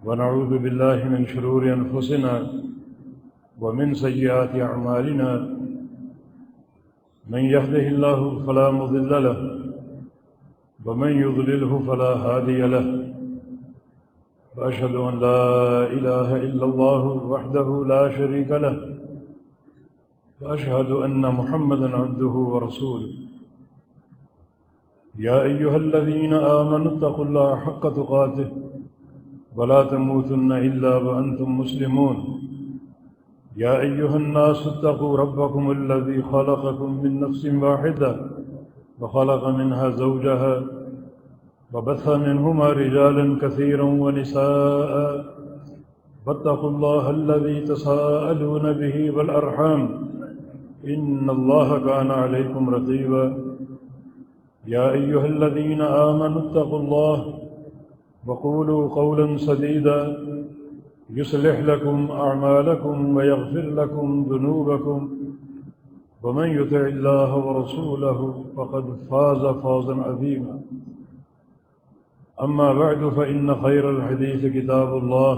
ونعوذ بالله من شرور أنفسنا ومن سيئات أعمالنا. من يهده الله فلا مضل له ومن يضلله فلا هادي له. وأشهد أن لا إله إلا الله وحده لا شريك له، وأشهد أن محمدًا عبده ورسوله. يا أيها الذين آمنوا اتقوا الله حق تقاته ولا تموتن إلا وأنتم مسلمون. يا أيها الناس اتقوا ربكم الذي خلقكم من نفس واحدة وخلق منها زوجها وبث منهما رجالا كثيرا ونساء، واتقوا الله الذي تساءلون به والأرحام إن الله كان عليكم رقيبا. يا أيها الذين آمنوا اتقوا الله وقولوا قولا سديدا يصلح لكم أعمالكم ويغفر لكم ذنوبكم، ومن يطع الله ورسوله فقد فاز فوزا عظيما. أما بعد، فإن خير الحديث كتاب الله،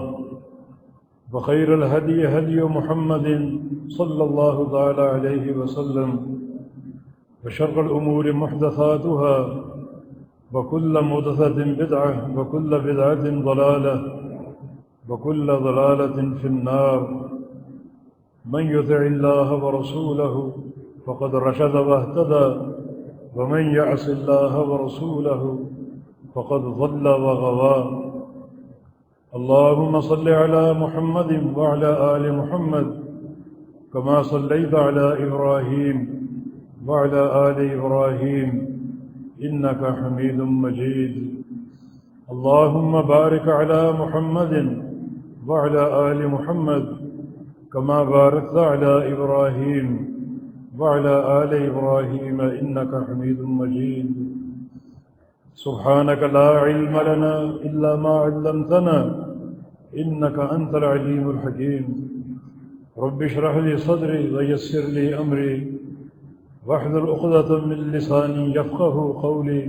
وخير الهدي هدي محمد صلى الله تعالى عليه وسلم، وشر الأمور محدثاتها، وكل محدثة بدعة، وكل بدعة ضلالة، وكل ضلالة في النار. من يطع الله ورسوله فقد رشد واهتدى، ومن يعص الله ورسوله فقد ضل وغوى. اللهم صل على محمد وعلى آل محمد كما صليت على إبراهيم وعلى آل إبراهيم إنك حميد مجيد. اللهم بارك على محمد وعلى آل محمد كما باركت على إبراهيم وعلى آل إبراهيم إنك حميد مجيد. سبحانك لا علم لنا إلا ما علمتنا إنك أنت العليم الحكيم. رب اشرح لي صدري ويسر لي أمري واحلل عقدة من لساني يفقه قولي.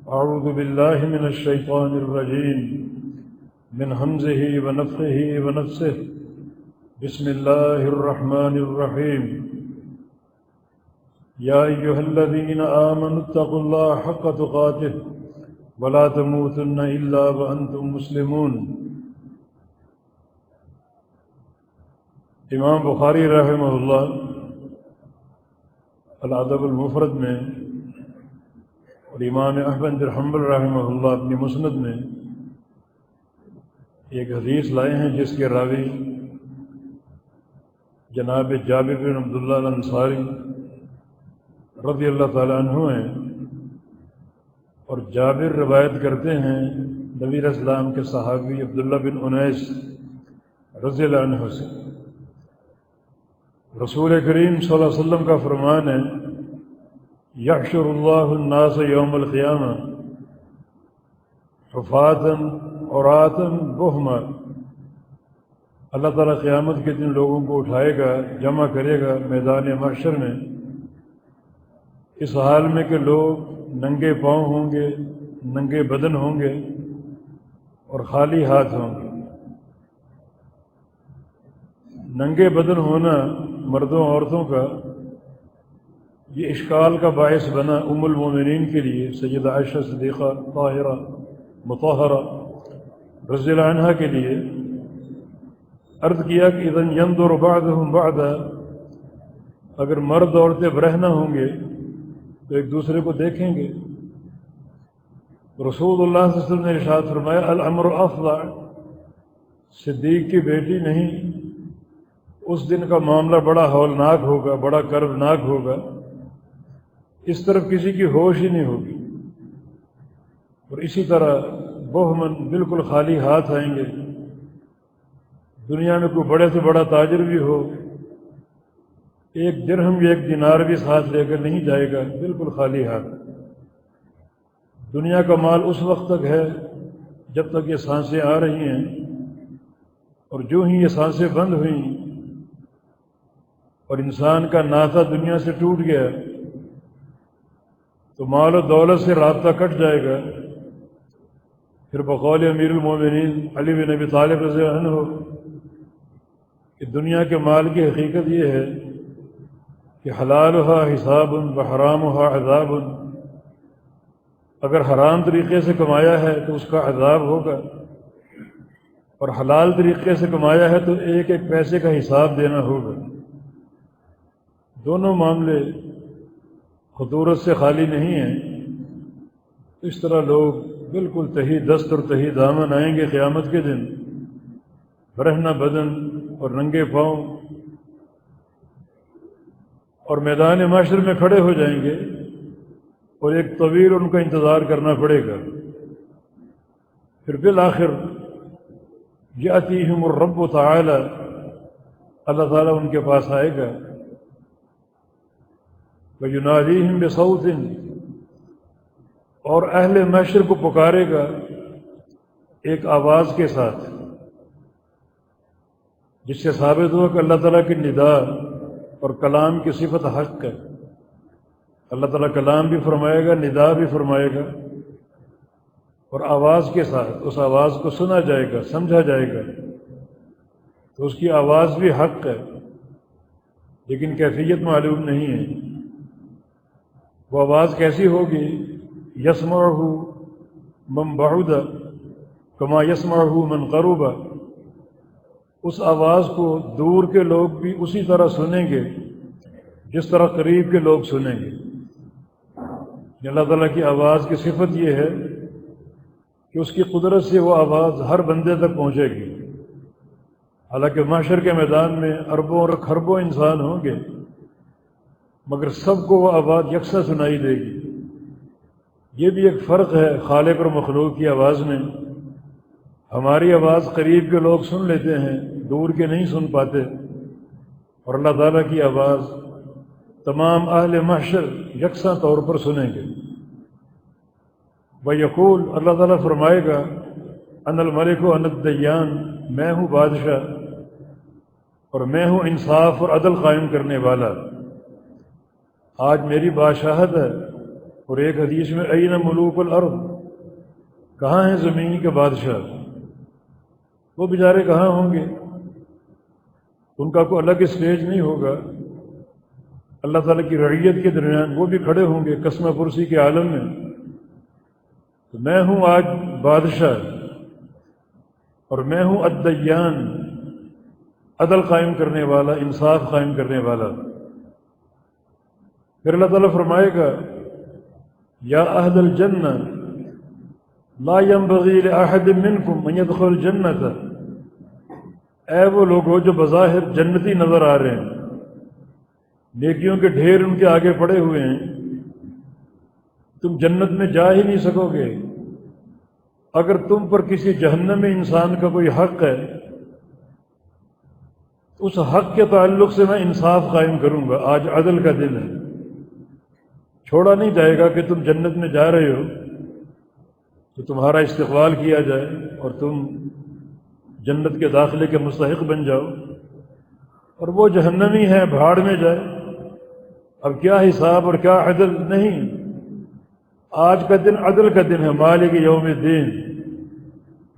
أعوذ بالله من الشيطان الرجيم من همزه ونفخه ونفسه. بسم الله الرحمن الرحيم. يا أيها الذين آمنوا اتقوا الله حق تقاته ولا تموتن إلا وأنتم مسلمون. امام بخاری رحمہ اللہ الادب المفرد میں اور امام احمد بن حنبل رحمہ اللہ اپنی مسند میں ایک حدیث لائے ہیں جس کے راوی جناب جابر بن عبداللہ الانصاری رضی اللہ تعالیٰ عنہ ہیں، اور جابر روایت کرتے ہیں نبی علیہ السلام کے صحابی عبداللہ بن انیس رضی اللہ عنہ سے۔ رسول کریم صلی اللہ علیہ وسلم کا فرمان ہے، یحشر اللہ الناس یوم القیامہ حفاۃ عراۃ بہما۔ اللہ تعالیٰ قیامت کے دن لوگوں کو اٹھائے گا، جمع کرے گا میدان محشر میں، اس حال میں کہ لوگ ننگے پاؤں ہوں گے، ننگے بدن ہوں گے اور خالی ہاتھ ہوں گے۔ ننگے بدن ہونا مردوں عورتوں کا یہ اشکال کا باعث بنا ام المومنین کے لیے، سیدہ عائشہ صدیقہ طاہرہ مطہرہ رضی اللہ عنہا کے لیے۔ عرض کیا کہ اذن ينظر بعضهم بعضا، اگر مرد عورتیں برہنہ ہوں گے تو ایک دوسرے کو دیکھیں گے۔ رسول اللہ صلی اللہ علیہ وسلم نے ارشاد فرمایا، الامر افضع، صدیق کی بیٹی نہیں، اس دن کا معاملہ بڑا ہولناک ہوگا، بڑا کردناک ہوگا، اس طرف کسی کی ہوش ہی نہیں ہوگی۔ اور اسی طرح بہمن، بالکل خالی ہاتھ آئیں گے۔ دنیا میں کوئی بڑے سے بڑا تاجر بھی ہو، ایک درہم یا ایک دینار بھی ساتھ لے کر نہیں جائے گا، بالکل خالی ہاتھ۔ دنیا کا مال اس وقت تک ہے جب تک یہ سانسیں آ رہی ہیں، اور جو ہی یہ سانسیں بند ہوئیں اور انسان کا ناطہ دنیا سے ٹوٹ گیا تو مال و دولت سے رابطہ کٹ جائے گا، پھر بقول امیر المومنین علی بن ابی طالب رضی اللہ عنہ کہ دنیا کے مال کی حقیقت یہ ہے کہ حلالها حساب وحرامها عذاب، اگر حرام طریقے سے کمایا ہے تو اس کا عذاب ہوگا، اور حلال طریقے سے کمایا ہے تو ایک ایک پیسے کا حساب دینا ہوگا۔ دونوں معاملے خطورت سے خالی نہیں ہیں۔ اس طرح لوگ بالکل تہی دست اور تہی دامن آئیں گے قیامت کے دن، برہنہ بدن اور ننگے پاؤں، اور میدان معاشر میں کھڑے ہو جائیں گے، اور ایک طویل ان کا انتظار کرنا پڑے گا۔ پھر بالآخر یاتیہم الرب تعالی، اللہ تعالیٰ ان کے پاس آئے گا، وینادیہم بصوت، اور اہل محشر کو پکارے گا ایک آواز کے ساتھ، جس سے ثابت ہوا کہ اللہ تعالیٰ کی ندا اور کلام کی صفت حق ہے۔ اللہ تعالیٰ کلام بھی فرمائے گا، ندا بھی فرمائے گا، اور آواز کے ساتھ اس آواز کو سنا جائے گا، سمجھا جائے گا، تو اس کی آواز بھی حق ہے، لیکن کیفیت معلوم نہیں ہے۔ وہ آواز کیسی ہوگی؟ یسمعہ من بعد کما یسمعہ من قرب، اس آواز کو دور کے لوگ بھی اسی طرح سنیں گے جس طرح قریب کے لوگ سنیں گے۔ اللہ تعالیٰ کی آواز کی صفت یہ ہے کہ اس کی قدرت سے وہ آواز ہر بندے تک پہنچے گی۔ حالانکہ محشر کے میدان میں اربوں اور کھربوں انسان ہوں گے، مگر سب کو وہ آواز یکساں سنائی دے گی۔ یہ بھی ایک فرق ہے خالق اور مخلوق کی آواز میں۔ ہماری آواز قریب کے لوگ سن لیتے ہیں، دور کے نہیں سن پاتے، اور اللہ تعالیٰ کی آواز تمام اہل محشر یکساں طور پر سنیں گے۔ وَيَقُول، اللہ تعالیٰ فرمائے گا، انا الملک انا الدیان، میں ہوں بادشاہ اور میں ہوں انصاف اور عدل قائم کرنے والا۔ آج میری بادشاہت ہے۔ اور ایک حدیث میں این ملوک الارض، کہاں ہیں زمین کے بادشاہ؟ وہ بیچارے کہاں ہوں گے؟ ان کا کوئی الگ اسٹیج نہیں ہوگا۔ اللہ تعالیٰ کی رعیت کے درمیان وہ بھی کھڑے ہوں گے قسمہ پرسی کے عالم میں۔ تو میں ہوں آج بادشاہ، اور میں ہوں الدیان، عدل قائم کرنے والا، انصاف قائم کرنے والا۔ پھر اللہ تعالیٰ فرمائے گا، یا اہل الجنہ لا ينبغی لأحد منکم ان يدخل الجنۃ، اے وہ لوگوں جو بظاہر جنتی نظر آ رہے ہیں، نیکیوں کے ڈھیر ان کے آگے پڑے ہوئے ہیں، تم جنت میں جا ہی نہیں سکو گے۔ اگر تم پر کسی جہنمی انسان کا کوئی حق ہے، تو اس حق کے تعلق سے میں انصاف قائم کروں گا۔ آج عدل کا دن ہے، چھوڑا نہیں جائے گا کہ تم جنت میں جا رہے ہو تو تمہارا استقبال کیا جائے اور تم جنت کے داخلے کے مستحق بن جاؤ، اور وہ جہنمی ہے بھاڑ میں جائے۔ اب کیا حساب اور کیا عدل؟ نہیں، آج کا دن عدل کا دن ہے، مالک یوم الدین،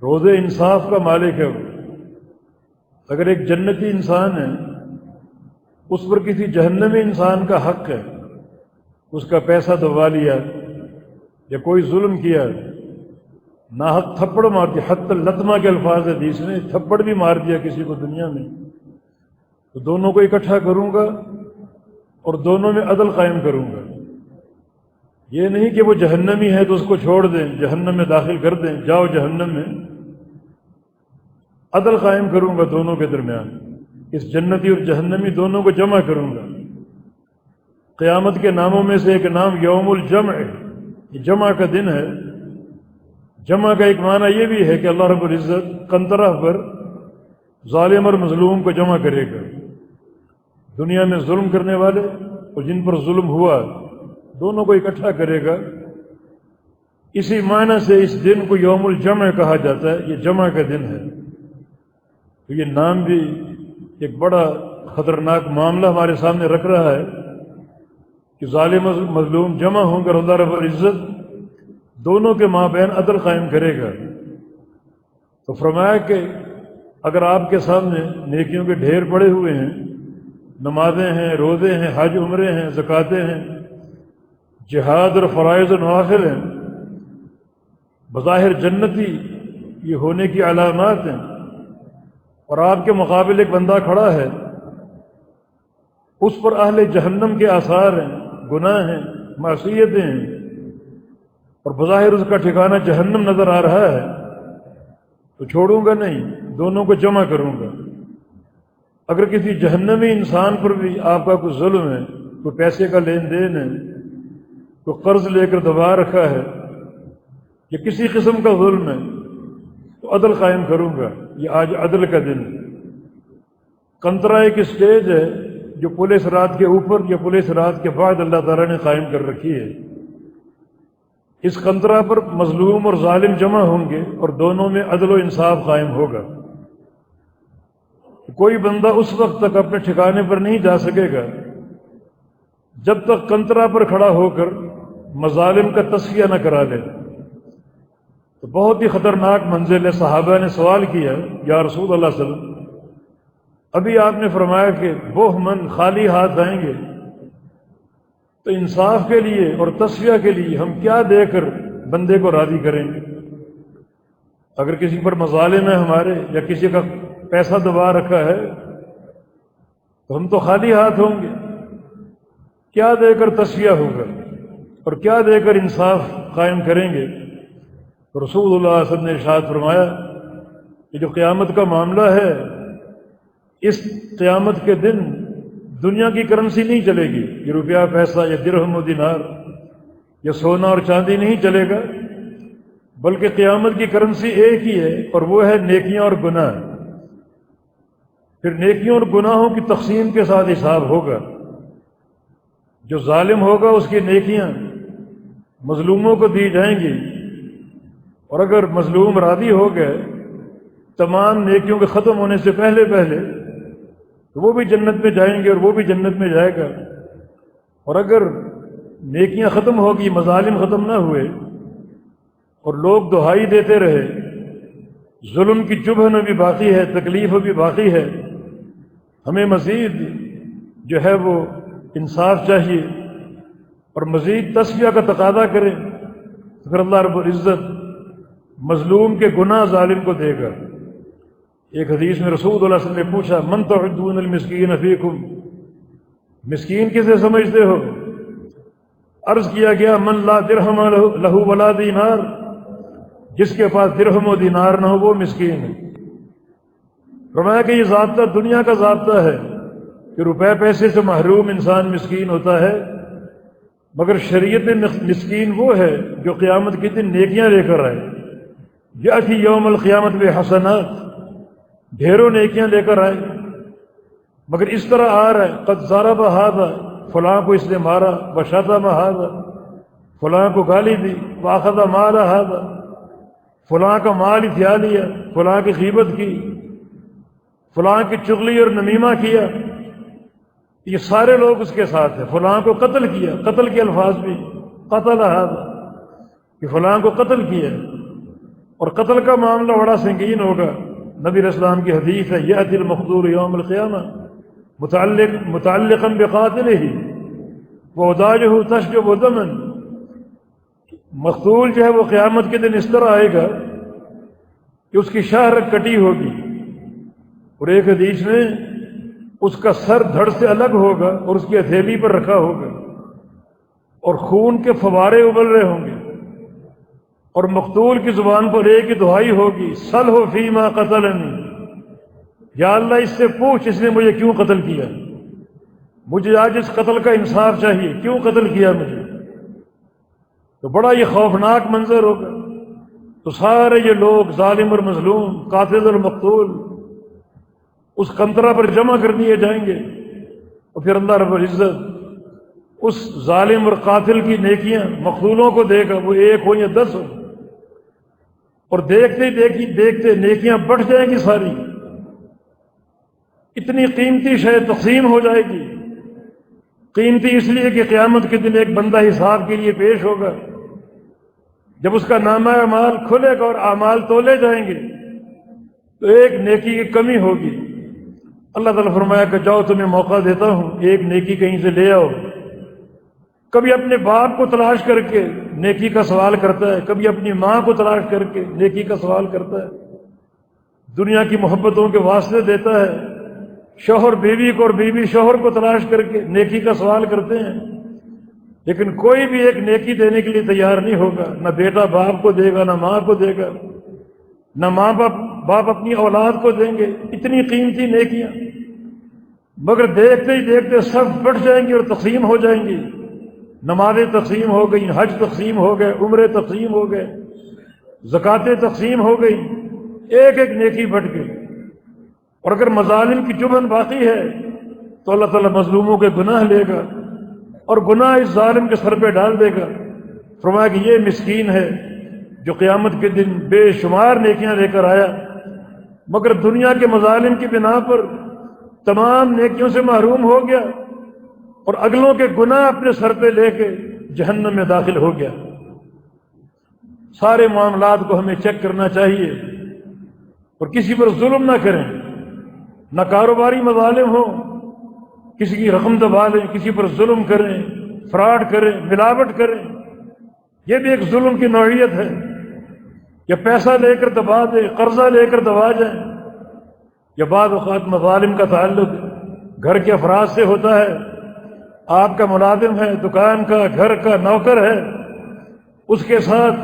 روز انصاف کا مالک ہے وہ۔ اگر ایک جنتی انسان ہے، اس پر کسی جہنمی انسان کا حق ہے، اس کا پیسہ دبا لیا یا کوئی ظلم کیا، ناحق تھپڑ مار دیا، حتی اللطمہ کے الفاظ حدیث میں، تھپڑ بھی مار دیا کسی کو دنیا میں، تو دونوں کو اکٹھا کروں گا اور دونوں میں عدل قائم کروں گا۔ یہ نہیں کہ وہ جہنمی ہے تو اس کو چھوڑ دیں، جہنم میں داخل کر دیں، جاؤ جہنم میں۔ عدل قائم کروں گا دونوں کے درمیان، اس جنتی اور جہنمی دونوں کو جمع کروں گا۔ قیامت کے ناموں میں سے ایک نام یوم الجمع، یہ جمع کا دن ہے۔ جمع کا ایک معنی یہ بھی ہے کہ اللہ رب العزت قنطرہ پر ظالم اور مظلوم کو جمع کرے گا۔ دنیا میں ظلم کرنے والے اور جن پر ظلم ہوا، دونوں کو اکٹھا کرے گا۔ اسی معنی سے اس دن کو یوم الجمع کہا جاتا ہے، یہ جمع کا دن ہے۔ تو یہ نام بھی ایک بڑا خطرناک معاملہ ہمارے سامنے رکھ رہا ہے کہ ظالم و مظلوم جمع ہوں گے اور اللہ رب العزت دونوں کے مابین عدل قائم کرے گا۔ تو فرمایا کہ اگر آپ کے سامنے نیکیوں کے ڈھیر پڑے ہوئے ہیں، نمازیں ہیں، روزے ہیں، حج عمرے ہیں، زکاتیں ہیں، جہاد اور فرائض و نوافل ہیں، بظاہر جنتی یہ ہونے کی علامات ہیں، اور آپ کے مقابل ایک بندہ کھڑا ہے، اس پر اہل جہنم کے آثار ہیں، گناہ ہیں، معصیتیں ہیں، اور بظاہر اس کا ٹھکانہ جہنم نظر آ رہا ہے، تو چھوڑوں گا نہیں، دونوں کو جمع کروں گا۔ اگر کسی جہنمی انسان پر بھی آپ کا کوئی ظلم ہے، کوئی پیسے کا لین دین ہے، کوئی قرض لے کر دبا رکھا ہے، یا کسی قسم کا ظلم ہے، تو عدل قائم کروں گا۔ یہ آج عدل کا دن ہے۔ قنطرہ ایک اسٹیج ہے جو پل صراط کے اوپر یا پل صراط کے بعد اللہ تعالیٰ نے قائم کر رکھی ہے۔ اس قنطرہ پر مظلوم اور ظالم جمع ہوں گے اور دونوں میں عدل و انصاف قائم ہوگا۔ کوئی بندہ اس وقت تک اپنے ٹھکانے پر نہیں جا سکے گا جب تک قنطرہ پر کھڑا ہو کر مظالم کا تصفیہ نہ کرا لے۔ تو بہت ہی خطرناک منزل ہے۔ صحابہ نے سوال کیا، یا رسول اللہ صلی اللہ علیہ وسلم، ابھی آپ نے فرمایا کہ وہ من خالی ہاتھ آئیں گے، تو انصاف کے لیے اور تصفیہ کے لیے ہم کیا دے کر بندے کو راضی کریں گے؟ اگر کسی پر مظالم ہے ہمارے، یا کسی کا پیسہ دبا رکھا ہے، تو ہم تو خالی ہاتھ ہوں گے۔ کیا دے کر تصفیہ ہوگا اور کیا دے کر انصاف قائم کریں گے؟ تو رسول اللہ صلی اللہ علیہ وسلم نے ارشاد فرمایا کہ جو قیامت کا معاملہ ہے، اس قیامت کے دن دنیا کی کرنسی نہیں چلے گی، یہ روپیہ پیسہ یا درہم و دینار یا سونا اور چاندی نہیں چلے گا، بلکہ قیامت کی کرنسی ایک ہی ہے، اور وہ ہے نیکیاں اور گناہ۔ پھر نیکیوں اور گناہوں کی تقسیم کے ساتھ حساب ہوگا۔ جو ظالم ہوگا اس کی نیکیاں مظلوموں کو دی جائیں گی، اور اگر مظلوم راضی ہو گئے تمام نیکیوں کے ختم ہونے سے پہلے تو وہ بھی جنت میں جائیں گے اور وہ بھی جنت میں جائے گا۔ اور اگر نیکیاں ختم ہوگی، مظالم ختم نہ ہوئے اور لوگ دہائی دیتے رہے، ظلم کی چبھن بھی باقی ہے، تکلیف بھی باقی ہے، ہمیں مزید جو ہے وہ انصاف چاہیے اور مزید تصفیہ کا تقاضا کریں، تو پھر اللہ رب العزت مظلوم کے گناہ ظالم کو دے گا۔ ایک حدیث میں رسول اللہ صلی اللہ علیہ وسلم نے پوچھا، من تعدون المسکین فیکم، مسکین کسے سمجھتے ہو؟ عرض کیا گیا، من لا درہم لہ ولا دینار، جس کے پاس درہم و دینار نہ ہو وہ مسکین ہے۔ فرمایا کہ یہ ضابطہ دنیا کا ضابطہ ہے کہ روپے پیسے سے محروم انسان مسکین ہوتا ہے، مگر شریعت میں مسکین وہ ہے جو قیامت کے دن نیکیاں لے کر آئے۔ یأتی یوم القیامت بحسنات، ڈھیروں نیکیاں لے کر آئے، مگر اس طرح آ رہا ہے، قد ضرب ھذا، فلاں کو اس نے مارا، وشتم ھذا، فلاں کو گالی دی، واخذ مال ھذا، فلاں کا مال ہتھیا لیا، فلاں کی غیبت کی، فلاں کی چغلی اور نمیمہ کیا، یہ سارے لوگ اس کے ساتھ ہیں۔ فلاں کو قتل کیا، قتل کے الفاظ بھی، قتل ھذا، کہ فلاں کو قتل کیا، اور قتل کا معاملہ بڑا سنگین ہوگا۔ نبی علیہ السلام کی حدیث ہے، یأتی المقتول یوم القیامہ متعلقا بقاتلہ ووداجہ تشجب دما، مقتول جو ہے وہ قیامت کے دن اس طرح آئے گا کہ اس کی شاہرگ کٹی ہوگی، اور ایک حدیث میں اس کا سر دھڑ سے الگ ہوگا اور اس کی ہتھیلی پر رکھا ہوگا، اور خون کے فوارے ابل رہے ہوں گے، اور مقتول کی زبان پر ایک ہی دعائی ہوگی، سلہ فیما قتلنی، یا اللہ اس سے پوچھ اس نے مجھے کیوں قتل کیا، مجھے آج اس قتل کا انصاف چاہیے، کیوں قتل کیا مجھے؟ تو بڑا یہ خوفناک منظر ہوگا۔ تو سارے یہ لوگ ظالم اور مظلوم، قاتل اور مقتول اس قنطرہ پر جمع کر دیے جائیں گے، اور پھر اللہ رب العزت اس ظالم اور قاتل کی نیکیاں مقتولوں کو دے گا، وہ ایک ہو یا 10 ہو، اور دیکھتے دیکھتے نیکیاں بڑھ جائیں گی ساری، اتنی قیمتی شے تقسیم ہو جائے گی۔ قیمتی اس لیے کہ قیامت کے دن ایک بندہ حساب کے لیے پیش ہوگا، جب اس کا نامہ اعمال کھلے گا اور اعمال تولے جائیں گے تو ایک نیکی کی کمی ہوگی۔ اللہ تعالیٰ فرمایا کہ جاؤ تمہیں موقع دیتا ہوں، ایک نیکی کہیں سے لے آؤ۔ کبھی اپنے باپ کو تلاش کر کے نیکی کا سوال کرتا ہے، کبھی اپنی ماں کو تلاش کر کے نیکی کا سوال کرتا ہے، دنیا کی محبتوں کے واسطے دیتا ہے، شوہر بیوی کو اور بیوی شوہر کو تلاش کر کے نیکی کا سوال کرتے ہیں، لیکن کوئی بھی ایک نیکی دینے کے لیے تیار نہیں ہوگا۔ نہ بیٹا باپ کو دے گا، نہ ماں کو دے گا، نہ ماں باپ اپنی اولاد کو دیں گے، اتنی قیمتی نیکیاں، مگر دیکھتے ہی دیکھتے سب بٹ جائیں گی اور تقسیم ہو جائیں گی۔ نمازیں تقسیم ہو گئی، حج تقسیم ہو گئے، عمرے تقسیم ہو گئے، زکاتیں تقسیم ہو گئی، ایک ایک نیکی بٹ گئی۔ اور اگر مظالم کی چبھن باقی ہے تو اللہ تعالیٰ مظلوموں کے گناہ لے گا اور گناہ اس ظالم کے سر پہ ڈال دے گا۔ فرمایا کہ یہ مسکین ہے جو قیامت کے دن بے شمار نیکیاں لے کر آیا، مگر دنیا کے مظالم کی بنا پر تمام نیکیوں سے محروم ہو گیا اور اگلوں کے گناہ اپنے سر پہ لے کے جہنم میں داخل ہو گیا۔ سارے معاملات کو ہمیں چیک کرنا چاہیے اور کسی پر ظلم نہ کریں، نہ کاروباری مظالم ہوں، کسی کی رقم دبا لیں، کسی پر ظلم کریں، فراڈ کریں، ملاوٹ کریں، یہ بھی ایک ظلم کی نوعیت ہے۔ یا پیسہ لے کر دبا دیں، قرضہ لے کر دبا جائیں، یا بعض اوقات مظالم کا تعلق گھر کے افراد سے ہوتا ہے۔ آپ کا ملازم ہے، دکان کا، گھر کا نوکر ہے، اس کے ساتھ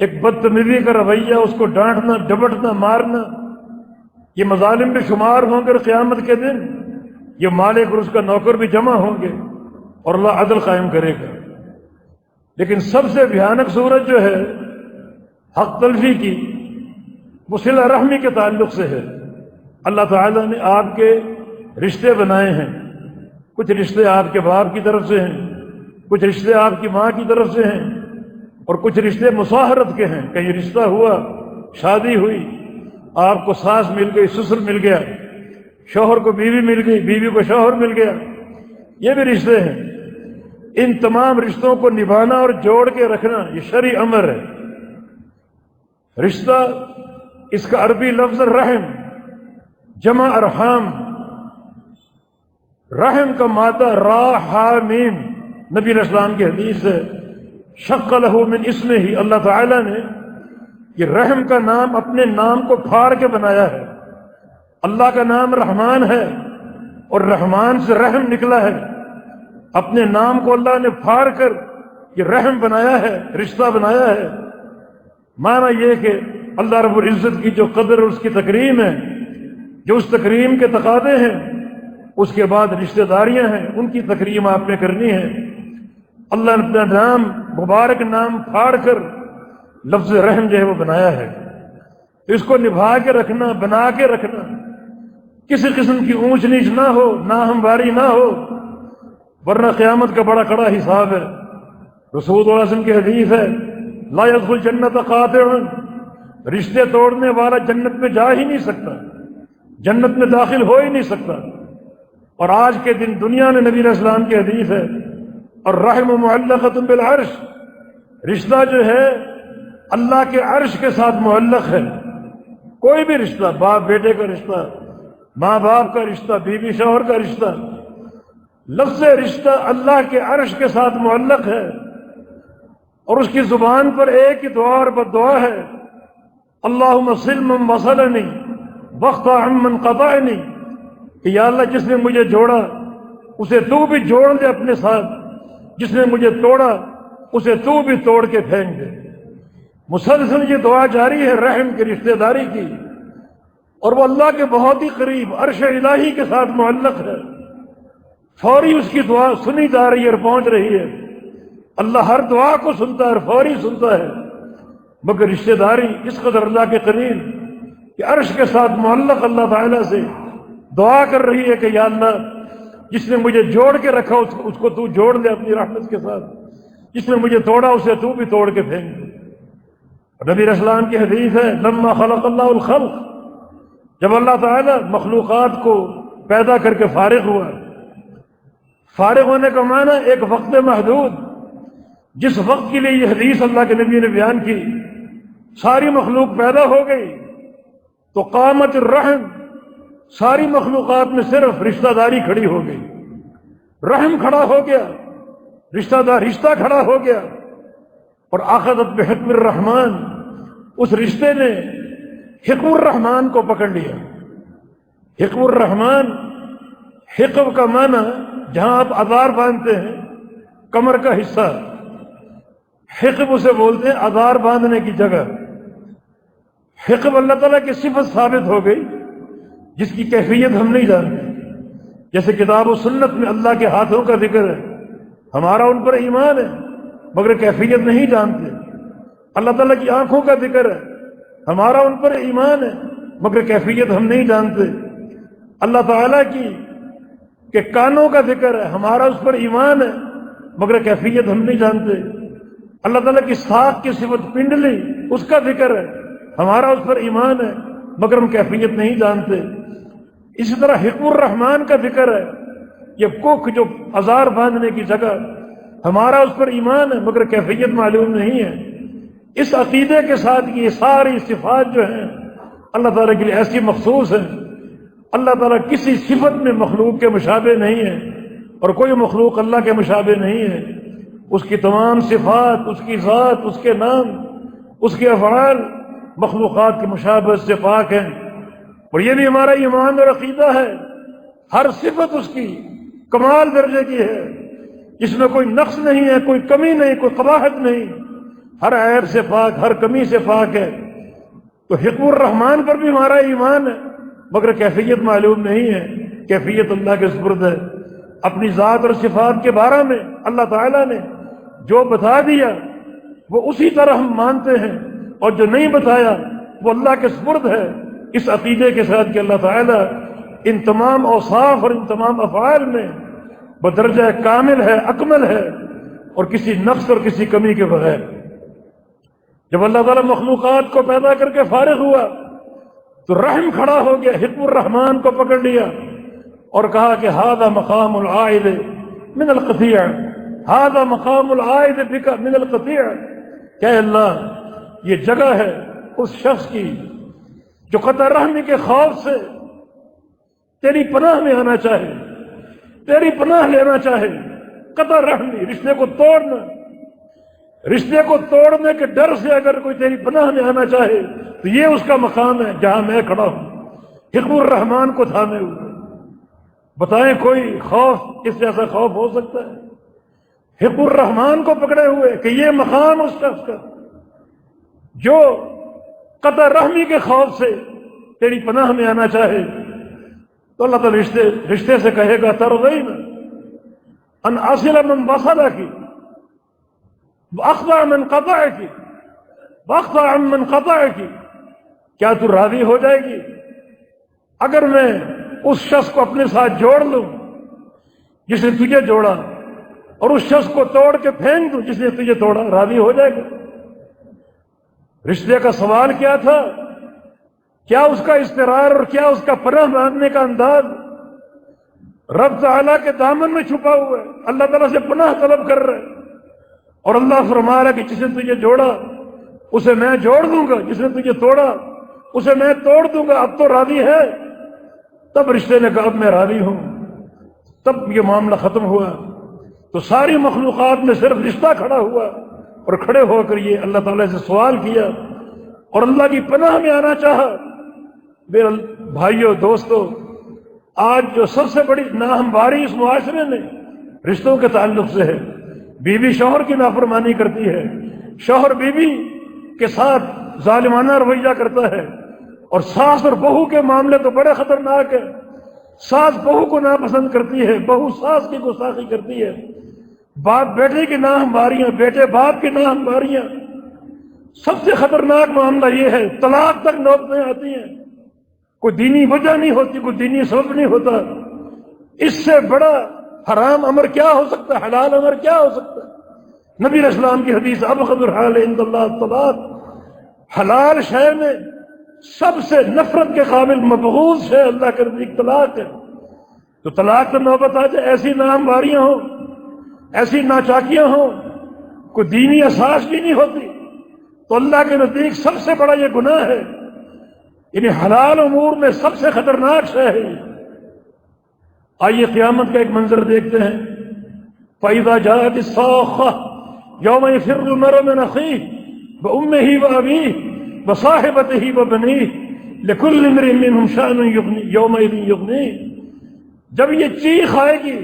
ایک بدتمیزی کا رویہ، اس کو ڈانٹنا، ڈپٹنا، مارنا، یہ مظالم بھی شمار ہوں گے اور قیامت کے دن یہ مالک اور اس کا نوکر بھی جمع ہوں گے اور اللہ عدل قائم کرے گا۔ لیکن سب سے بھیانک صورت جو ہے حق تلفی کی، وہ صلہ رحمی کے تعلق سے ہے۔ اللہ تعالیٰ نے آپ کے رشتے بنائے ہیں، کچھ رشتے آپ کے باپ کی طرف سے ہیں، کچھ رشتے آپ کی ماں کی طرف سے ہیں، اور کچھ رشتے مصاہرت کے ہیں۔ کہیں رشتہ ہوا، شادی ہوئی، آپ کو ساس مل گئی، سسر مل گیا، شوہر کو بیوی مل گئی، بیوی کو شوہر مل گیا، یہ بھی رشتے ہیں۔ ان تمام رشتوں کو نبھانا اور جوڑ کے رکھنا یہ شرعی امر ہے۔ رشتہ، اس کا عربی لفظ رحم، جمع ارحام، رحم کا مادہ را ہا میم، نبی علیہ السلام کی حدیث ہے، شق لہ من اسمہ ہی، اللہ تعالیٰ نے یہ رحم کا نام اپنے نام کو پھاڑ کے بنایا ہے۔ اللہ کا نام رحمان ہے اور رحمان سے رحم نکلا ہے، اپنے نام کو اللہ نے پھاڑ کر یہ رحم بنایا ہے، رشتہ بنایا ہے۔ معنی یہ کہ اللہ رب العزت کی جو قدر اور اس کی تکریم ہے، جو اس تکریم کے تقاضے ہیں، اس کے بعد رشتہ داریاں ہیں، ان کی تکریم آپ نے کرنی ہے۔ اللہ نے اپنا نام، مبارک نام پھاڑ کر لفظ رحم جو ہے وہ بنایا ہے، اس کو نبھا کے رکھنا، بنا کے رکھنا، کسی قسم کی اونچ نیچ نہ ہو، ناہمواری نہ ہو، ورنہ قیامت کا بڑا کڑا حساب ہے۔ رسول اللہ علیہ وسلم کی حدیث ہے، لا يدخل جنت قاطع، رشتے توڑنے والا جنت میں جا ہی نہیں سکتا، جنت میں داخل ہو ہی نہیں سکتا۔ اور آج کے دن دنیا میں نبی علیہ السلام کی حدیث ہے، اور رحم معلقۃ بالعرش، رشتہ جو ہے اللہ کے عرش کے ساتھ معلق ہے۔ کوئی بھی رشتہ، باپ بیٹے کا رشتہ، ماں باپ کا رشتہ، بیوی شوہر کا رشتہ، لفظ رشتہ اللہ کے عرش کے ساتھ معلق ہے، اور اس کی زبان پر ایک ہی دعا اور بددعا ہے، اللہم صل من وصلنی واقطع عمن قطعنی، کہ یا اللہ جس نے مجھے جوڑا اسے تو بھی جوڑ دے اپنے ساتھ، جس نے مجھے توڑا اسے تو بھی توڑ کے پھینک دے۔ مسلسل یہ دعا جاری ہے رحم کی، رشتہ داری کی، اور وہ اللہ کے بہت ہی قریب عرش الہی کے ساتھ معلق ہے، فوری اس کی دعا سنی جا رہی ہے اور پہنچ رہی ہے۔ اللہ ہر دعا کو سنتا ہے اور فوری سنتا ہے، مگر رشتہ داری اس قدر اللہ کے قریب کہ عرش کے ساتھ معلق اللہ تعالیٰ سے دعا کر رہی ہے کہ یا اللہ جس نے مجھے جوڑ کے رکھا اس کو تو جوڑ دے اپنی رحمت کے ساتھ، جس نے مجھے توڑا اسے تو بھی توڑ کے پھینک دے۔ نبی علیہ السلام کی حدیث ہے، لما خلق اللہ الخلق، جب اللہ تعالیٰ مخلوقات کو پیدا کر کے فارغ ہوا، فارغ ہونے کا معنی ایک وقت محدود، جس وقت کے لیے یہ حدیث اللہ کے نبی نے بیان کی، ساری مخلوق پیدا ہو گئی، تو قامت الرحم، ساری مخلوقات میں صرف رشتہ داری کھڑی ہو گئی، رحم کھڑا ہو گیا، رشتہ کھڑا ہو گیا، اور اخذت بحکم الرحمن، اس رشتے نے حکم الرحمن کو پکڑ لیا۔ حکم الرحمن، حکم کا معنی جہاں آپ آزار باندھتے ہیں کمر کا حصہ، حکم اسے بولتے ہیں آزار باندھنے کی جگہ۔ حکم اللہ تعالیٰ کی صفت ثابت ہو گئی جس کی کیفیت ہم نہیں جانتے، جیسے کتاب و سنت میں اللہ کے ہاتھوں کا ذکر ہے، ہمارا ان پر ایمان ہے مگر کیفیت نہیں جانتے۔ اللہ تعالیٰ کی آنکھوں کا ذکر ہے، ہمارا ان پر ایمان ہے مگر کیفیت ہم نہیں جانتے۔ اللہ تعالیٰ کی کہ کانوں کا ذکر ہے، ہمارا اس پر ایمان ہے مگر کیفیت ہم نہیں جانتے۔ اللہ تعالیٰ کی ساکھ کی صفت پنڈلی، اس کا ذکر ہے، ہمارا اس پر ایمان ہے مگر ہم کیفیت نہیں جانتے۔ اسی طرح حکم الرحمن کا ذکر ہے، یہ کوکھ جو آزار باندھنے کی جگہ، ہمارا اس پر ایمان ہے مگر کیفیت معلوم نہیں ہے۔ اس عقیدے کے ساتھ یہ ساری صفات جو ہیں اللہ تعالیٰ کے لیے ایسی مخصوص ہیں۔ اللہ تعالیٰ کسی صفت میں مخلوق کے مشابہ نہیں ہے اور کوئی مخلوق اللہ کے مشابہ نہیں ہے۔ اس کی تمام صفات، اس کی ذات، اس کے نام، اس کے افعال مخلوقات کی مشابہت سے پاک ہیں۔ اور یہ بھی ہمارا ایمان اور عقیدہ ہے، ہر صفت اس کی کمال درجے کی ہے، جس میں کوئی نقص نہیں ہے، کوئی کمی نہیں، کوئی قباحت نہیں، ہر عیب سے پاک، ہر کمی سے پاک ہے۔ تو حکم الرحمن پر بھی ہمارا ایمان ہے مگر کیفیت معلوم نہیں ہے، کیفیت اللہ کے سپرد ہے۔ اپنی ذات اور صفات کے بارے میں اللہ تعالیٰ نے جو بتا دیا وہ اسی طرح ہم مانتے ہیں، اور جو نہیں بتایا وہ اللہ کے سپرد ہے، اس عقیدے کے ساتھ کہ اللہ تعالیٰ ان تمام اوصاف اور ان تمام افعال میں بدرجہ کامل ہے، اکمل ہے، اور کسی نقص اور کسی کمی کے بغیر۔ جب اللہ تعالیٰ مخلوقات کو پیدا کر کے فارغ ہوا تو رحم کھڑا ہو گیا، حکم الرحمن کو پکڑ لیا اور کہا کہ ھذا مقام العائد من القطیع، ھذا مقام العائد بک من القطیع، کہ اللہ یہ جگہ ہے اس شخص کی جو قطع رحمی کے خوف سے تیری پناہ میں آنا چاہے، تیری پناہ لینا چاہے۔ قطع رحمی، رشتے کو توڑنا، رشتے کو توڑنے کے ڈر سے اگر کوئی تیری پناہ میں آنا چاہے تو یہ اس کا مقام ہے جہاں میں کھڑا ہوں، حکم الرحمن کو تھامے ہوئے۔ بتائیں کوئی خوف اس جیسا خوف ہو سکتا ہے؟ حکم الرحمن کو پکڑے ہوئے کہ یہ مقام اس شخص کا جو قطع رحمی کے خوف سے تیری پناہ میں آنا چاہے۔ تو اللہ تعالیٰ رشتے سے کہے گا ترضین ان اصل من وصلک واقطع من قطعک واقطع من قطعک، کیا تو راضی ہو جائے گی اگر میں اس شخص کو اپنے ساتھ جوڑ لوں جس نے تجھے جوڑا، اور اس شخص کو توڑ کے پھینک دوں جس نے تجھے توڑا؟ راضی ہو جائے گا؟ رشتے کا سوال کیا تھا؟ کیا اس کا استقرار اور کیا اس کا پناہ مانگنے کا انداز رب تعالیٰ کے دامن میں چھپا ہوا ہے، اللہ تعالیٰ سے پناہ طلب کر رہے، اور اللہ فرما رہا ہے کہ جس نے تجھے جوڑا اسے میں جوڑ دوں گا، جس نے تجھے توڑا اسے میں توڑ دوں گا۔ اب تو راضی ہے؟ تب رشتے نے کہا اب میں راضی ہوں۔ تب یہ معاملہ ختم ہوا۔ تو ساری مخلوقات میں صرف رشتہ کھڑا ہوا، اور کھڑے ہو کر یہ اللہ تعالیٰ سے سوال کیا اور اللہ کی پناہ میں آنا چاہا۔ میرے بھائیوں، دوستو، آج جو سب سے بڑی ناہمواری اس معاشرے میں رشتوں کے تعلق سے ہے۔ بیوی شوہر کی نافرمانی کرتی ہے، شوہر بیوی کے ساتھ ظالمانہ رویہ کرتا ہے، اور ساس اور بہو کے معاملے تو بڑے خطرناک ہیں۔ ساس بہو کو ناپسند کرتی ہے، بہو ساس کی گستاخی کرتی ہے، باپ بیٹے کی ناہمواریاں، بیٹے باپ کی ناہمواریاں۔ سب سے خطرناک معاملہ یہ ہے طلاق تک نوبتیں آتی ہیں، کوئی دینی وجہ نہیں ہوتی، کوئی دینی سبب نہیں ہوتا۔ اس سے بڑا حرام امر کیا ہو سکتا ہے، حلال امر کیا ہو سکتا ہے؟ نبی علیہ السلام کی حدیث ابغض الحلال عند اللہ الطلاق، حلال شے میں سب سے نفرت کے قابل مبغوض شے اللہ کے نزدیک طلاق ہے۔ تو طلاق تو نوبت آ جائے، ایسی ناہمواریاں ہوں، ایسی ناچاکیاں ہوں، کوئی دینی اساس بھی نہیں ہوتی، تو اللہ کے نزدیک سب سے بڑا یہ گناہ ہے یعنی حلال امور میں سب سے خطرناک شے ہے۔ آئیے قیامت کا ایک منظر دیکھتے ہیں۔ فَإِذَا جَاءَتِ الصَّاخَّةُ يَوْمَ يَفِرُّ الْمَرْءُ مِنْ أَخِيهِ وَأُمِّهِ وَأَبِيهِ وَصَاحِبَتِهِ وَبَنِيهِ لِكُلِّ امْرِئٍ مِّنْهُمْ شَأْنٌ يَوْمَئِذٍ يُغْنِيهِ۔ جب یہ چیخ آئے گی،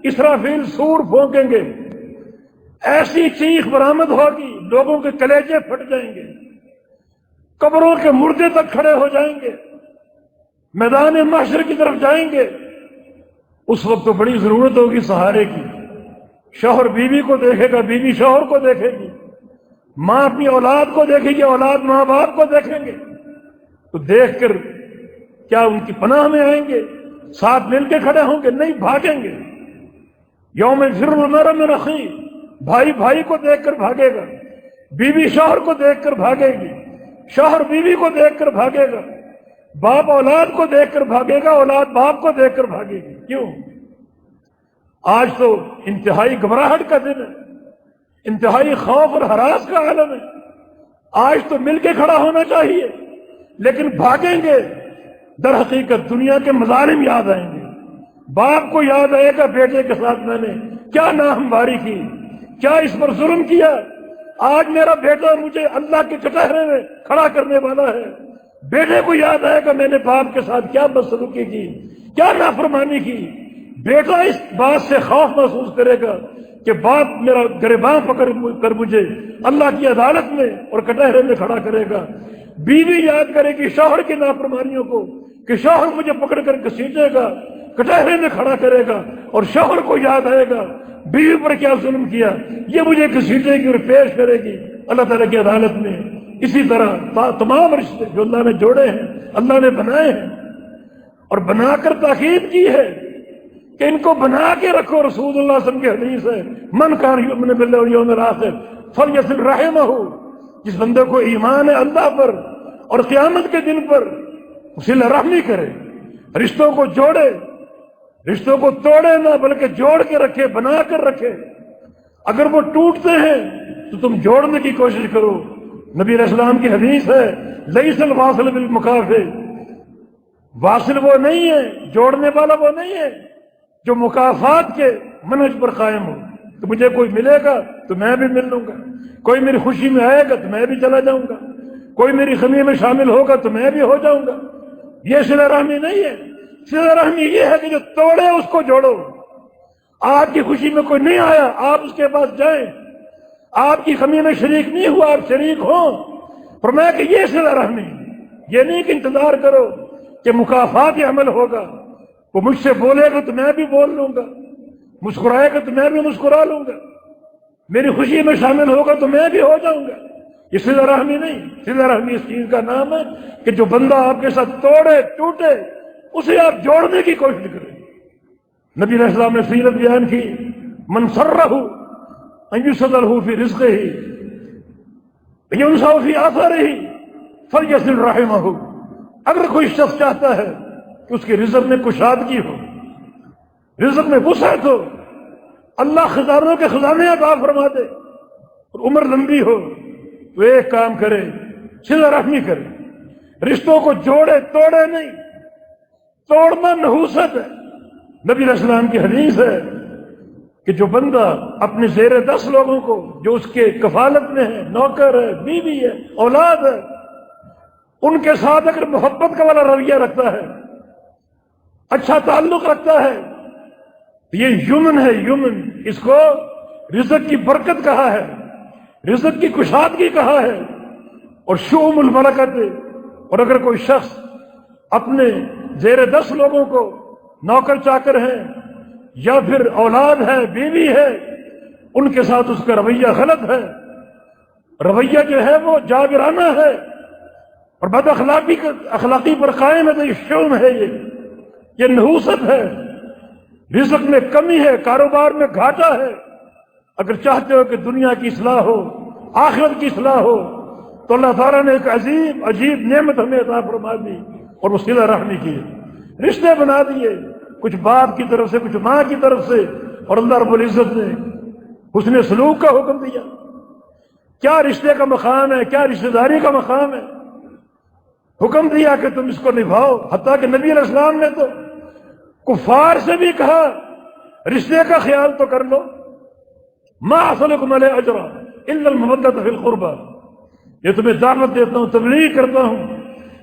اسرافیل سور پھونکیں گے، ایسی چیخ برآمد ہوگی لوگوں کے کلیجے پھٹ جائیں گے، قبروں کے مردے تک کھڑے ہو جائیں گے، میدان محشر کی طرف جائیں گے۔ اس وقت تو بڑی ضرورت ہوگی سہارے کی۔ شوہر بیوی کو دیکھے گا، بیوی شوہر کو دیکھے گی، ماں اپنی اولاد کو دیکھے گی، اولاد ماں باپ کو دیکھیں گے، تو دیکھ کر کیا ان کی پناہ میں آئیں گے، ساتھ مل کے کھڑے ہوں گے؟ نہیں، بھاگیں گے۔ یوم یفر المرء من اخیہ، بھائی بھائی کو دیکھ کر بھاگے گا، بیوی شوہر کو دیکھ کر بھاگے گی، شوہر بیوی کو دیکھ کر بھاگے گا، باپ اولاد کو دیکھ کر بھاگے گا، اولاد باپ کو دیکھ کر بھاگے گی۔ کیوں؟ آج تو انتہائی گھبراہٹ کا دن ہے، انتہائی خوف اور ہراس کا عالم ہے۔ آج تو مل کے کھڑا ہونا چاہیے، لیکن بھاگیں گے۔ در حقیقت دنیا کے مظالم یاد آئیں گے، باپ کو یاد آئے گا بیٹے کے ساتھ میں نے کیا ناہمواری کی، کیا اس پر ظلم کیا۔ آج میرا بیٹا مجھے اللہ کے کٹہرے میں کھڑا کرنے والا ہے، بیٹے کو یاد آئے گا میں نے باپ کے ساتھ کیا بدسلوکی کی، کیا نافرمانی کی۔ بیٹا اس بات سے خوف محسوس کرے گا کہ باپ میرا گریباں پکڑ کر مجھے اللہ کی عدالت میں اور کٹہرے میں کھڑا کرے گا۔ بیوی یاد کرے گی شوہر کی نافرمانیوں کو کہ شوہر مجھے پکڑ کر گھسیٹے گا، کٹہرے میں کھڑا کرے گا، اور شوہر کو یاد آئے گا بیوی پر کیا ظلم کیا، یہ مجھے گھسیٹے گی اور پیش کرے گی اللہ تعالیٰ کی عدالت میں۔ اسی طرح تمام رشتے جو اللہ نے جوڑے ہیں، اللہ نے بنائے ہیں، اور بنا کر تاکید کی ہے کہ ان کو بنا کے رکھو۔ رسول اللہ صلی اللہ علیہ وسلم کی حدیث ہے، من کان یؤمن باللہ والیوم الآخر فلیصل رحمہ، جس بندے کو ایمان ہے اللہ پر اور قیامت کے دن پر، صلہ رحمی کرے، رشتوں کو جوڑے، رشتوں کو توڑے نہ بلکہ جوڑ کے رکھے، بنا کر رکھے۔ اگر وہ ٹوٹتے ہیں تو تم جوڑنے کی کوشش کرو۔ نبی علیہ السلام کی حدیث ہے، لیس الواصل بالمکافئ، واصل وہ نہیں ہے، جوڑنے والا وہ نہیں ہے جو مکافات کے منہج پر قائم ہو، کہ مجھے کوئی ملے گا تو میں بھی مل لوں گا، کوئی میری خوشی میں آئے گا تو میں بھی چلا جاؤں گا، کوئی میری غمی میں شامل ہوگا تو میں بھی ہو جاؤں گا۔ یہ صلہ رحمی نہیں ہے۔ صلہ رحمی یہ ہے کہ جو توڑے اس کو جوڑو۔ آپ کی خوشی میں کوئی نہیں آیا، آپ اس کے پاس جائیں، آپ کی غمی میں شریک نہیں ہوا، آپ شریک ہوں۔ فرمایا کہ یہ صلہ رحمی، یہ نہیں کہ انتظار کرو کہ مکافات عمل ہوگا، وہ مجھ سے بولے گا تو میں بھی بول لوں گا، مسکرائے گا تو میں بھی مسکرا لوں گا، میری خوشی میں شامل ہوگا تو میں بھی ہو جاؤں گا۔ یہ صلہ رحمی نہیں۔ صلہ رحمی اس چیز کا نام ہے کہ جو بندہ آپ کے ساتھ توڑے ٹوٹے اسے آپ جوڑنے کی کوشش کریں۔ نبی علیہ السلام نے سیرت بیان کی، من سرہ ان یسد لہ فی رزقہ ینسہ فی آثارہ فلیصل رحمہ۔ اگر کوئی شخص چاہتا ہے کہ اس کے رزق میں کشادگی ہو، رزق میں وسعت ہو، اللہ خزانوں کے خزانے عطا فرما دے اور عمر لمبی ہو، تو ایک کام کرے، صلہ رحمی کرے، رشتوں کو جوڑے، توڑے نہیں۔ توڑنا نحوست ہے۔ نبی علیہ السلام کی حدیث ہے کہ جو بندہ اپنے زیر 10 لوگوں کو جو اس کے کفالت میں ہے، نوکر ہے، بیوی ہے، اولاد ہے، ان کے ساتھ اگر محبت کا والا رویہ رکھتا ہے، اچھا تعلق رکھتا ہے، یہ یمن ہے، یمن۔ اس کو رزق کی برکت کہا ہے، رزق کی کشادگی کہا ہے، اور شؤم البرکت۔ اور اگر کوئی شخص اپنے زیر 10 لوگوں کو نوکر چاکر ہیں یا پھر اولاد ہے، بیوی ہے، ان کے ساتھ اس کا رویہ غلط ہے، رویہ جو ہے وہ جابرانہ ہے اور بد اخلاقی پر قائم ہے، تو یہ شؤم ہے، یہ نحوست ہے۔ رزق میں کمی ہے، کاروبار میں گھاٹا ہے۔ اگر چاہتے ہو کہ دنیا کی اصلاح ہو، آخرت کی اصلاح ہو، تو اللہ تعالیٰ نے ایک عجیب نعمت ہمیں عطا فرما دی، اور وہ صلہ رحمی کی۔ رشتے بنا دیے، کچھ باپ کی طرف سے، کچھ ماں کی طرف سے، اور اللہ رب العزت نے حسن سلوک کا حکم دیا۔ کیا رشتے کا مقام ہے، کیا رشتہ داری کا مقام ہے۔ حکم دیا کہ تم اس کو نبھاؤ، حتیٰ کہ نبی علیہ السلام نے تو کفار سے بھی کہا رشتے کا خیال تو کر لو، ما اسألکم علیہ اجرا الا المودۃ فی القربى، یہ تمہیں دعوت دیتا ہوں، تبلیغ کرتا ہوں،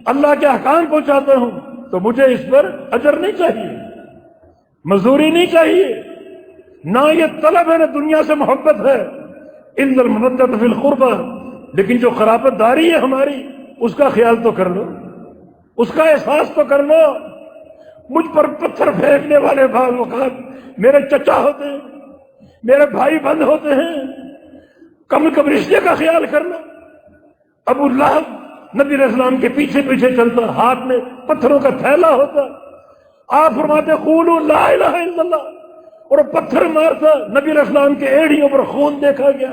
اللہ کے احکام پہنچاتا ہوں، تو مجھے اس پر اجر نہیں چاہیے، مزدوری نہیں چاہیے، نہ یہ طلب ہے نہ دنیا سے محبت ہے، الا المودۃ فی القربى، لیکن جو قرابت داری ہے ہماری اس کا خیال تو کر لو، اس کا احساس تو کر لو۔ مجھ پر پتھر پھینکنے والے بعض اوقات میرے چچا ہوتے ہیں، میرے بھائی بند ہوتے ہیں، کم کم رشتے کا خیال کر لو۔ ابو لہب نبی علیہ السلام کے پیچھے پیچھے چلتا، ہاتھ میں پتھروں کا تھیلا ہوتا، آپ فرماتے قولوا لا الہ الا اللہ، اور پتھر مارتا، نبی علیہ السلام کے ایڑیوں پر خون دیکھا گیا۔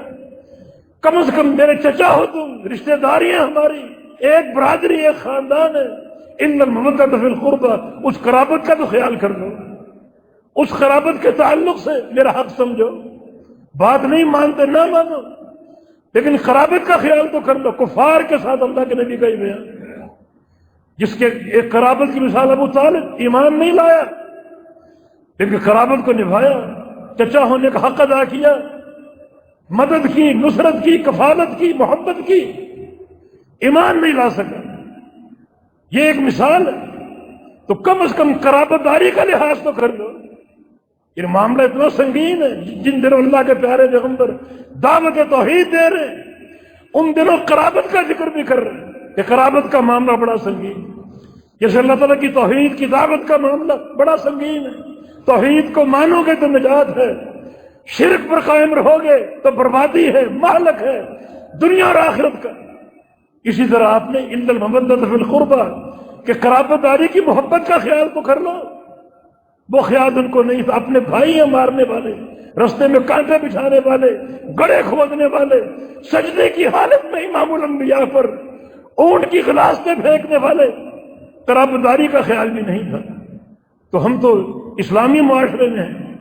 کم از کم میرے چچا ہو تم، رشتہ داری ہیں ہماری، ایک برادری، ایک خاندان ہے، ان المودۃ فی القربى، اس قرابت کا تو خیال کر لو، اس قرابت کے تعلق سے میرا حق سمجھو، بات نہیں مانتے نہ مانو، لیکن قرابت کا خیال تو کر لو۔ کفار کے ساتھ اللہ کے نبی کا ہی بیان، جس کے ایک قرابت کی مثال ابو طالب، ایمان نہیں لایا لیکن قرابت کو نبھایا، چچا ہونے کا حق ادا کیا، مدد کی، نصرت کی، کفالت کی، محبت کی، ایمان نہیں لا سکا۔ یہ ایک مثال ہے، تو کم از کم قرابت داری کا لحاظ تو کر لو۔ یہ معاملہ اتنا سنگین ہے، جن دنوں اللہ کے پیارے پیغمبر دعوت توحید دے رہے ہیں ان دنوں قرابت کا ذکر بھی کر رہے ہیں کہ قرابت کا معاملہ بڑا سنگین ہے، جیسے اللہ تعالیٰ کی توحید کی دعوت کا معاملہ بڑا سنگین ہے۔ توحید کو مانو گے تو نجات ہے، شرک پر قائم رہو گے تو بربادی ہے، مہلک ہے دنیا اور آخرت کا۔ اسی طرح آپ نے الا المودۃ فی القربى کہ قرابت داری کی محبت کا خیال تو کر لو، وہ خیال ان کو نہیں تھا۔ اپنے بھائی ہیں مارنے والے، رستے میں کانٹے بچھانے والے، گڑھے کھودنے والے، سجدے کی حالت میں امام الانبیاء پر اونٹ کی غلاستیں پھینکنے والے، قرابت داری کا خیال بھی نہیں تھا۔ تو ہم تو اسلامی معاشرے میں ہیں،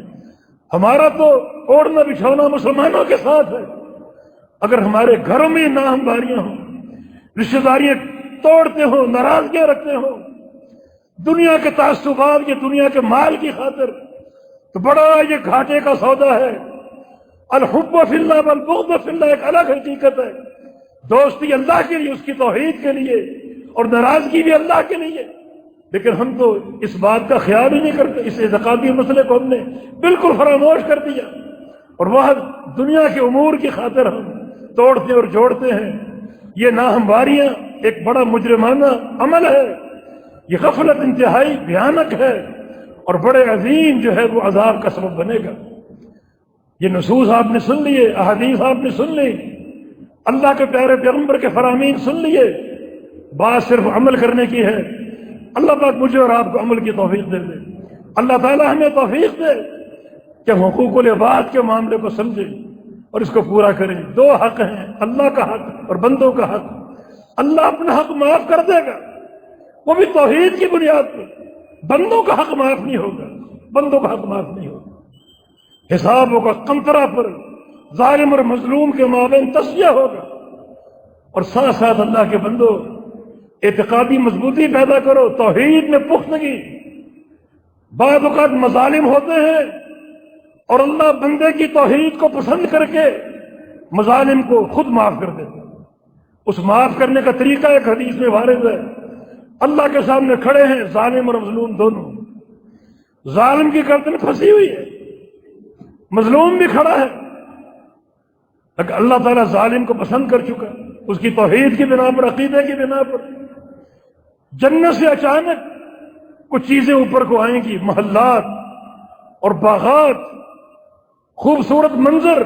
ہمارا تو اوڑھنا بچھونا مسلمانوں کے ساتھ ہے۔ اگر ہمارے گھروں میں ناہمواریاں ہوں، رشتہ داریاں توڑتے ہوں، ناراضگیاں رکھتے ہوں، دنیا کے تعصبات، یہ دنیا کے مال کی خاطر، تو بڑا یہ گھاٹے کا سودا ہے۔ الحب فی اللہ والبغض فی اللہ ایک الگ حقیقت ہے، دوستی اللہ کے لیے، اس کی توحید کے لیے، اور ناراضگی بھی اللہ کے لیے، لیکن ہم تو اس بات کا خیال ہی نہیں کرتے، اس اعتقادی مسئلے کو ہم نے بالکل فراموش کر دیا، اور وہ دنیا کے امور کی خاطر ہم توڑتے اور جوڑتے ہیں۔ یہ ناہمواریاں ایک بڑا مجرمانہ عمل ہے، یہ غفلت انتہائی بھیانک ہے، اور بڑے عظیم جو ہے وہ عذاب کا سبب بنے گا۔ یہ نصوص آپ نے سن لیے، احادیث آپ نے سن لی، اللہ کے پیارے پیغمبر کے فرامین سن لیے، بات صرف عمل کرنے کی ہے۔ اللہ پاک مجھے اور آپ کو عمل کی توفیق دے دے، اللہ تعالی ہمیں توفیق دے کہ ہم حقوق العباد کے معاملے کو سمجھیں اور اس کو پورا کریں۔ دو حق ہیں، اللہ کا حق اور بندوں کا حق۔ اللہ اپنا حق معاف کر دے گا، وہ بھی توحید کی بنیاد پر، بندوں کا حق معاف نہیں ہوگا، بندوں کا حق معاف نہیں ہوگا۔ حساب ہوگا قنطرہ پر، ظالم اور مظلوم کے مابین تصفیہ ہوگا۔ اور ساتھ ساتھ اللہ کے بندوں اعتقادی مضبوطی پیدا کرو، توحید میں پختگی۔ بعض اوقات مظالم ہوتے ہیں اور اللہ بندے کی توحید کو پسند کر کے مظالم کو خود معاف کر دیتے، اس معاف کرنے کا طریقہ ایک حدیث میں وارد ہے۔ اللہ کے سامنے کھڑے ہیں ظالم اور مظلوم دونوں، ظالم کی گردن پھنسی ہوئی ہے، مظلوم بھی کھڑا ہے، لیکن اللہ تعالیٰ ظالم کو پسند کر چکا، اس کی توحید کی بنا پر، عقیدے کی بنا پر۔ جنت سے اچانک کچھ چیزیں اوپر کو آئیں گی، محلات اور باغات، خوبصورت منظر،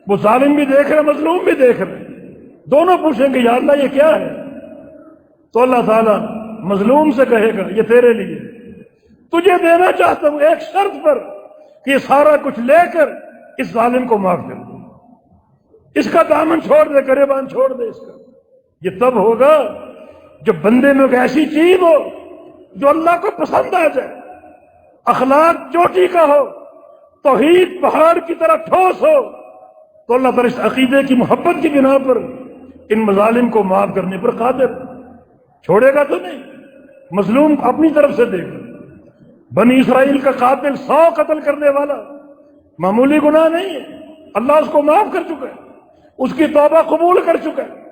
وہ ظالم بھی دیکھ رہے، مظلوم بھی دیکھ رہے، دونوں پوچھیں گے یا اللہ یہ کیا ہے؟ تو اللہ تعالیٰ مظلوم سے کہے گا یہ تیرے لیے، تجھے دینا چاہتا ہوں ایک شرط پر کہ یہ سارا کچھ لے کر اس ظالم کو معاف کر دے، اس کا دامن چھوڑ دے، گریبان چھوڑ دے اس کا۔ یہ تب ہوگا جب بندے میں ایک ایسی چیز ہو جو اللہ کو پسند آ جائے، اخلاق چوٹی کا ہو، توحید پہاڑ کی طرح ٹھوس ہو، تو اللہ تعالیٰ اس عقیدے کی محبت کی بنا پر ان مظالم کو معاف کرنے پر قادر۔ چھوڑے گا تو نہیں، مظلوم کو اپنی طرف سے دے گا۔ بنی اسرائیل کا قاتل 100 قتل کرنے والا معمولی گناہ نہیں ہے، اللہ اس کو معاف کر چکا ہے، اس کی توبہ قبول کر چکا ہے۔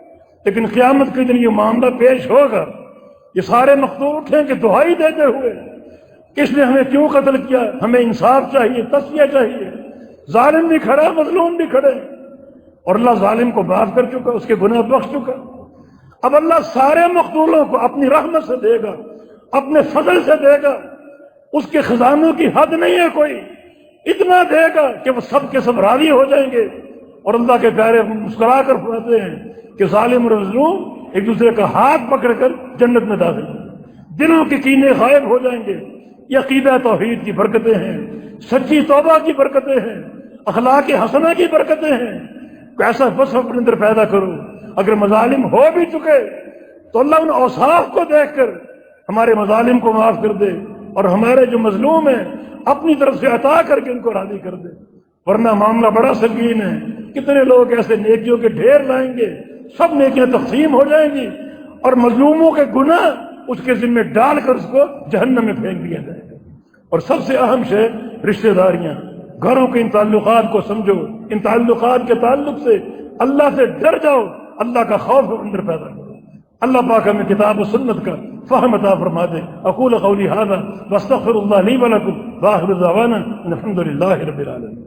لیکن قیامت کے دن یہ معاملہ پیش ہوگا، یہ سارے مقتول اٹھیں کہ دہائی دیتے ہوئے اس نے ہمیں کیوں قتل کیا، ہمیں انصاف چاہیے، تصفیہ چاہیے۔ ظالم بھی کھڑا، مظلوم بھی کھڑے، اور اللہ ظالم کو معاف کر چکا، اس کے گناہ بخش چکا۔ اب اللہ سارے مقتولوں کو اپنی رحمت سے دے گا، اپنے فضل سے دے گا، اس کے خزانوں کی حد نہیں ہے کوئی، اتنا دے گا کہ وہ سب کے سب راضی ہو جائیں گے۔ اور اللہ کے پیارے مسکرا کر فرماتے ہیں کہ ظالم اور مظلوم ایک دوسرے کا ہاتھ پکڑ کر جنت میں داخل ہوں، دلوں کے کینے غائب ہو جائیں گے۔ یہ عقیدہ توحید کی برکتیں ہیں، سچی توبہ کی برکتیں ہیں، اخلاق حسنہ کی برکتیں ہیں۔ ایسا وصف اپنے اندر پیدا کرو، اگر مظالم ہو بھی چکے تو اللہ ان اوصاف کو دیکھ کر ہمارے مظالم کو معاف کر دے، اور ہمارے جو مظلوم ہیں اپنی طرف سے عطا کر کے ان کو راضی کر دے۔ ورنہ معاملہ بڑا سنگین ہے، کتنے لوگ ایسے نیکیوں کے ڈھیر لائیں گے، سب نیکیاں تقسیم ہو جائیں گی، اور مظلوموں کے گناہ اس کے ذمہ ڈال کر اس کو جہنم میں پھینک دیا جائے گا۔ اور سب سے اہم شے رشتہ داریاں، گھروں کے ان تعلقات کو سمجھو، ان تعلقات کے تعلق سے اللہ سے ڈر جاؤ، اللہ کا خوف اندر پیدا کرو۔ اللہ پاک ہمیں کتاب و سنت کا فہم عطا فرما دے۔ اقول قولی ھذا واستغفر اللہ لی ولکم، وآخر دعوانا ان الحمد للہ رب العالمین۔